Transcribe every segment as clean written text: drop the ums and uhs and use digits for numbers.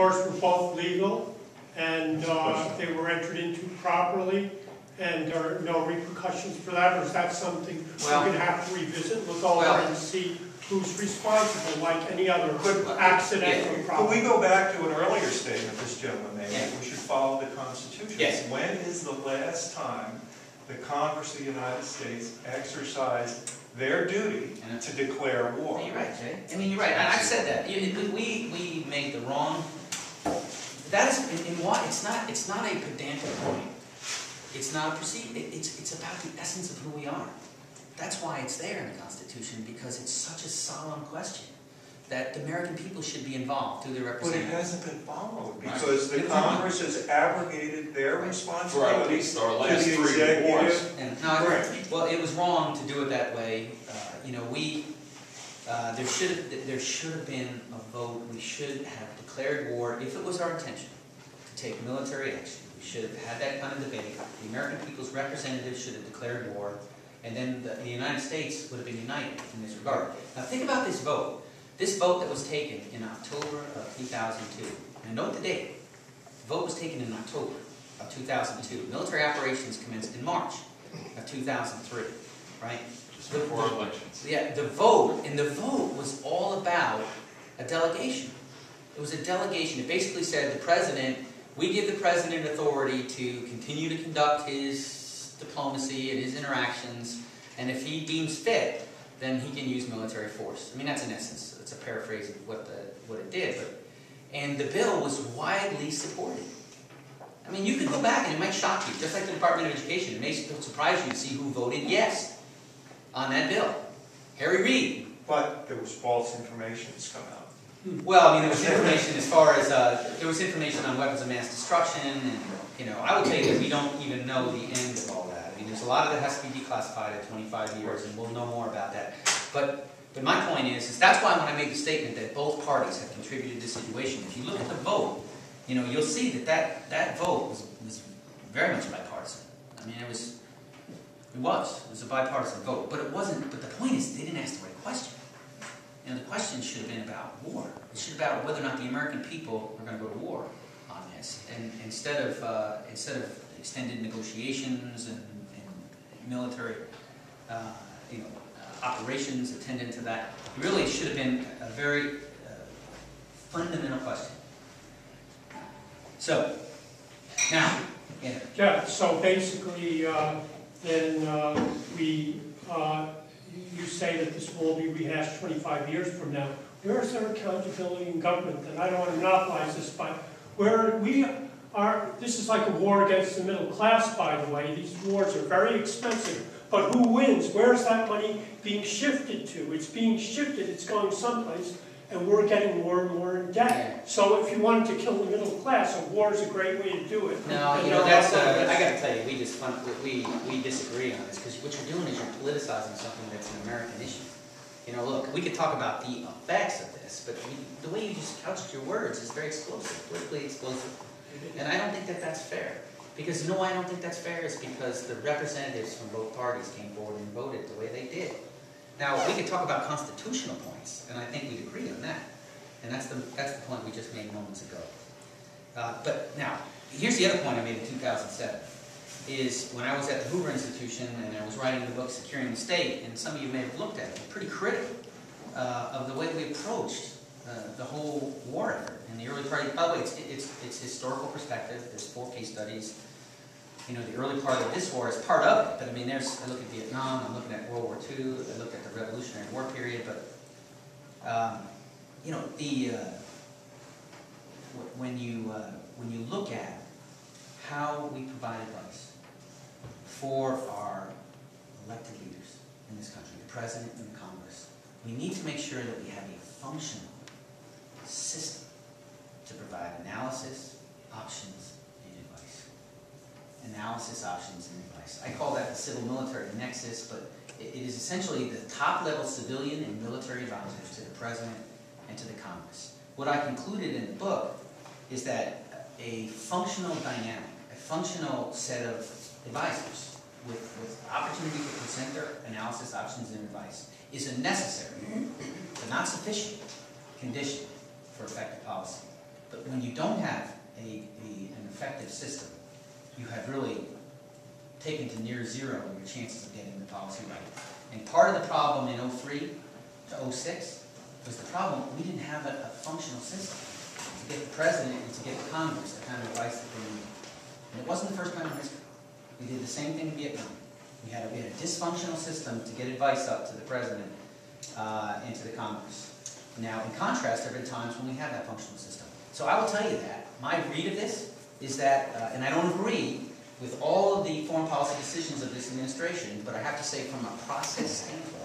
Wars were both legal, and they were entered into properly, and there are no repercussions for that, or is that something we're going to have to revisit, look over and see who's responsible, like any other accidental problem? Could we go back to an earlier statement this gentleman made, that we should follow the Constitution? Yes. When is the last time the Congress of the United States exercised their duty to declare war? You're right, Jay. I mean, you're right. I've said that. We made the wrong. That is, in why it's not a pedantic point. It's not a procedure. It's about the essence of who we are. That's why it's there in the Constitution, because it's such a solemn question that the American people should be involved through their representatives. But it hasn't been followed because the Congress has abrogated their responsibility to the executive. Well, it was wrong to do it that way. You know, there should have been a vote. We should have declared war if it was our intention to take military action. We should have had that kind of debate. The American people's representatives should have declared war, and then the United States would have been united in this regard. Now think about this vote. This vote that was taken in October of 2002. And note the date. The vote was taken in October of 2002. Military operations commenced in March of 2003, right? Just before elections. Yeah, the vote was all about a delegation. It was a delegation. It basically said we give the president authority to continue to conduct his diplomacy and his interactions, and if he deems fit, then he can use military force. I mean, that's in essence, it's a paraphrase of what it did. And the bill was widely supported. I mean, you could go back and it might shock you, just like the Department of Education. It may surprise you to see who voted yes on that bill. Harry Reid. But there was false information that's come out. Well, I mean, there was information as far as, there was information on weapons of mass destruction, and, you know, I would tell you that we don't even know the end of all that. I mean, there's a lot of that has to be declassified at 25 years, and we'll know more about that. But my point is that's why when I made the statement that both parties have contributed to this situation, if you look at the vote, you know, you'll see that vote was very much bipartisan. I mean, it was a bipartisan vote, but it wasn't, but the point is they didn't ask the right question. You know, the question should have been about war. It should have been about whether or not the American people were going to go to war on this. And instead of extended negotiations and military, operations attendant to that, it really should have been a very fundamental question. So, now, yeah, so basically, then you say that this will be rehashed 25 years from now. Where is there accountability in government? And I don't want to monopolize this, but where we are, this is like a war against the middle class, by the way. These wars are very expensive. But who wins? Where is that money being shifted to? It's being shifted, it's going someplace, and we're getting more and more in debt. So if you wanted to kill the middle class, a war is a great way to do it. No, you know, that's, I got to tell you, we disagree on this, because what you're doing is you're politicizing something that's an American issue. You know, look, we could talk about the effects of this, but the way you just couched your words is very explosive, politically explosive. And I don't think that that's fair. Because you know why I don't think that's fair is because the representatives from both parties came forward and voted the way they did. Now, we could talk about constitutional points, and I think we'd agree on that. And that's the point we just made moments ago. But now, here's the other point I made in 2007, is when I was at the Hoover Institution and I was writing the book Securing the State, and some of you may have looked at it, pretty critical of the way we approached the whole war effort in the early part. By the way, it's historical perspective. There's 4 case studies. You know, the early part of this war is part of it, but I mean, I look at Vietnam, I'm looking at World War II, I looked at the Revolutionary War period, but you know, when you look at how we provide advice for our elected leaders in this country, the President and the Congress, we need to make sure that we have a functional system to provide analysis, options, and advice. Analysis, options, and advice. I call that the civil-military nexus, but it is essentially the top-level civilian and military advisors to the President and to the Congress. What I concluded in the book is that a functional dynamic, a functional set of advisors with opportunity to present their analysis, options, and advice is a necessary, but not sufficient, condition for effective policy. But when you don't have an effective system, you have really taken to near zero your chances of getting the policy right. And part of the problem in 03 to 06 was the problem, we didn't have a functional system to get the president and to get the Congress the kind of advice that they needed. And it wasn't the first time in history. We did the same thing in Vietnam. We had a dysfunctional system to get advice up to the president and to the Congress. Now, in contrast, there have been times when we have that functional system. So I will tell you that my read of this is that, and I don't agree with all of the foreign policy decisions of this administration, but I have to say from a process standpoint,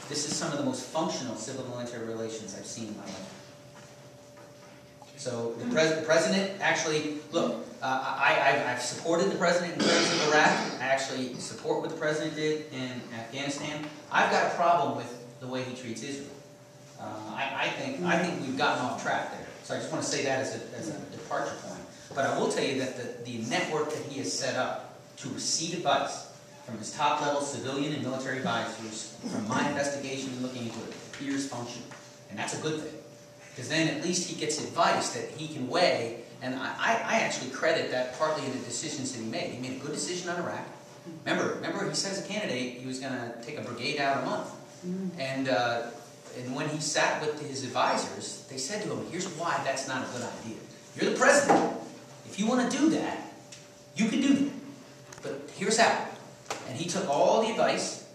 this is some of the most functional civil-military relations I've seen in my life. So the president actually, look, I've supported the president in terms of Iraq. I actually support what the president did in Afghanistan. I've got a problem with the way he treats Israel. I think we've gotten off track there. So I just want to say that as a departure point. But I will tell you that the network that he has set up to receive advice from his top-level civilian and military advisors, from my investigation and looking into it, appears functional. And that's a good thing. Because then at least he gets advice that he can weigh, and I actually credit that partly in the decisions that he made. He made a good decision on Iraq. Remember he said as a candidate he was going to take a brigade out a month. And when he sat with his advisors, they said to him, here's why that's not a good idea. You're the president. If you want to do that, you can do that. But here's how. And he took all the advice,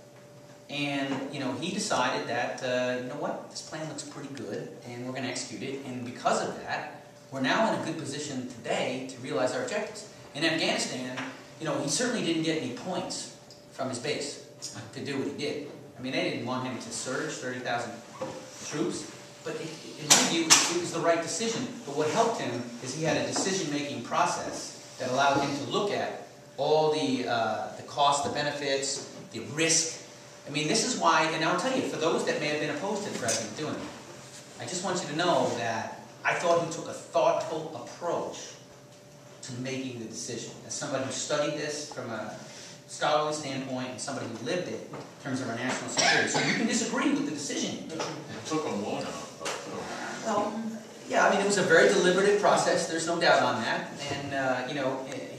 and he decided that, you know what, this plan looks pretty good, and we're going to execute it. And because of that, we're now in a good position today to realize our objectives. In Afghanistan, he certainly didn't get any points from his base to do what he did. I mean, they didn't want him to surge 30,000 troops, but in my view, it was the right decision. But what helped him is he had a decision-making process that allowed him to look at all the cost, the benefits, the risk. I mean, this is why, and I'll tell you, for those that may have been opposed to the president doing it, I just want you to know that I thought he took a thoughtful approach to making the decision. As somebody who studied this from a scholarly standpoint and somebody who lived it in terms of our national security. So you can disagree with the decision. It took him long enough. Well, yeah, I mean, it was a very deliberative process. There's no doubt on that. And,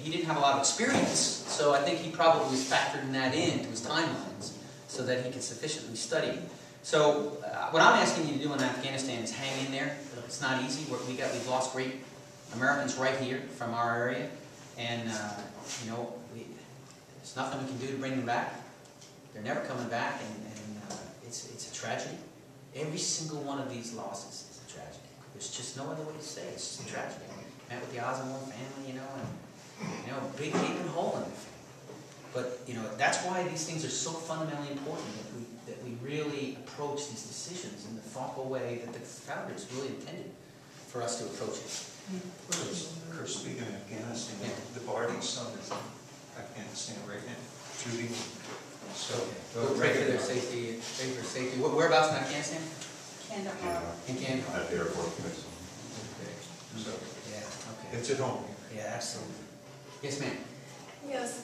he didn't have a lot of experience, so I think he probably was factoring that into his timelines so that he could sufficiently study. So what I'm asking you to do in Afghanistan is hang in there. It's not easy. We've lost great Americans right here from our area. And, there's nothing we can do to bring them back. They're never coming back, and it's a tragedy. Every single one of these losses is a tragedy. There's just no other way to say it. It's just a tragedy. I met with the Osborne family, and big gaping hole in their family. But that's why these things are so fundamentally important that we really approach these decisions in the thoughtful way that the founders really intended for us to approach it. Chris, speaking of Afghanistan, the Barty's son is in Afghanistan right now, shooting. So, pray for their safety. Pray for safety. Whereabouts in Afghanistan? Kandahar. In Kandahar. At the airport place. Okay. So, Yeah. Okay. it's at home. Yeah, absolutely. Yes, ma'am. Yes,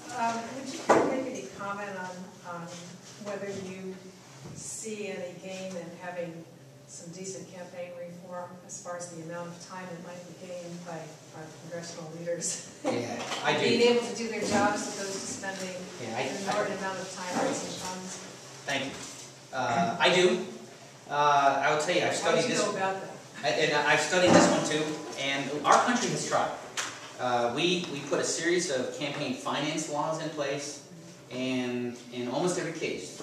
would you make any comment on whether you see any gain in having some decent campaign reform as far as the amount of time that might be gained by our congressional leaders? Yeah, I do. Being able to do their jobs as opposed to spending Yeah, an inordinate amount of time raising funds. Thank you. I do. I will tell you, I've studied this. How do you know about that? And I've studied this one too, and our country has tried. We put a series of campaign finance laws in place, and in almost every case,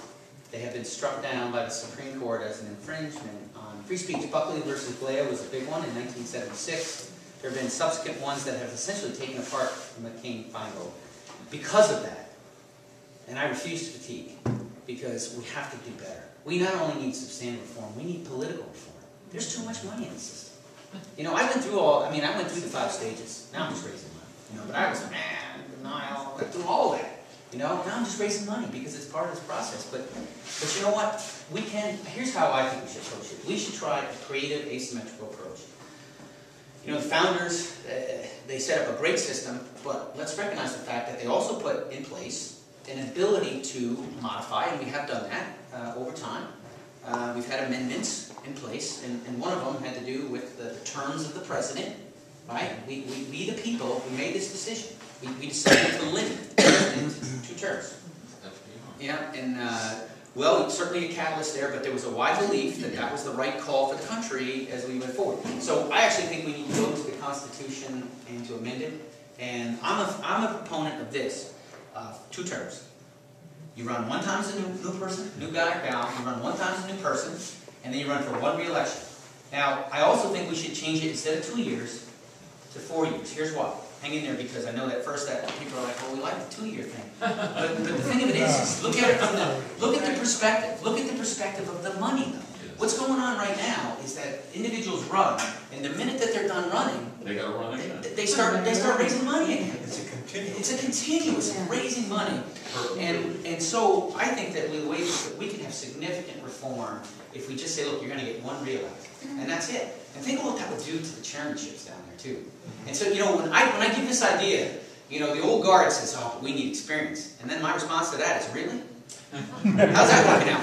they have been struck down by the Supreme Court as an infringement on free speech. Buckley versus Blair was a big one in 1976. There have been subsequent ones that have essentially taken apart the McCain-Feingold. Because of that, and I refuse to fatigue, because we have to do better. We not only need substantive reform, we need political reform. There's too much money in the system. I went through the 5 stages. Now I'm just raising money. But I was denial, I went through all that. Now I'm just raising money because it's part of this process. But you know what? Here's how I think we should approach it. We should try a creative, asymmetrical approach. The founders, they set up a great system, but let's recognize the fact that they also put in place an ability to modify, and we have done that over time. We've had amendments in place, and one of them had to do with the terms of the president right? We the people, we made this decision. We decided to limit president to 2 terms. Yeah, and well, certainly a catalyst there, but there was a wide belief that that was the right call for the country as we went forward. So I actually think we need to go to the Constitution and to amend it. And I'm a proponent of this, 2 terms. You run 1 time as a new person, new guy or gal, you run 1 time as a new person, and then you run for 1 re-election. Now, I also think we should change it instead of 2 years to 4 years. Here's why. Hang in there, because I know that first that people are like, well, we like the 2-year thing. But the thing of it is look at it from the perspective. Look at the perspective of the money, though. What's going on right now is that individuals run, and the minute that they're done running, They gotta run again. they start raising money again. It's a continuum. It's a continuous raising money. And so I think that the way that we can have significant reform if we just say, look, you're going to get 1 re-election, and that's it. And think of what that would do to the chairmanships down there too. And so, you know, when I give this idea, you know, the old guard says, oh, we need experience. And then my response to that is, really? How's that working out?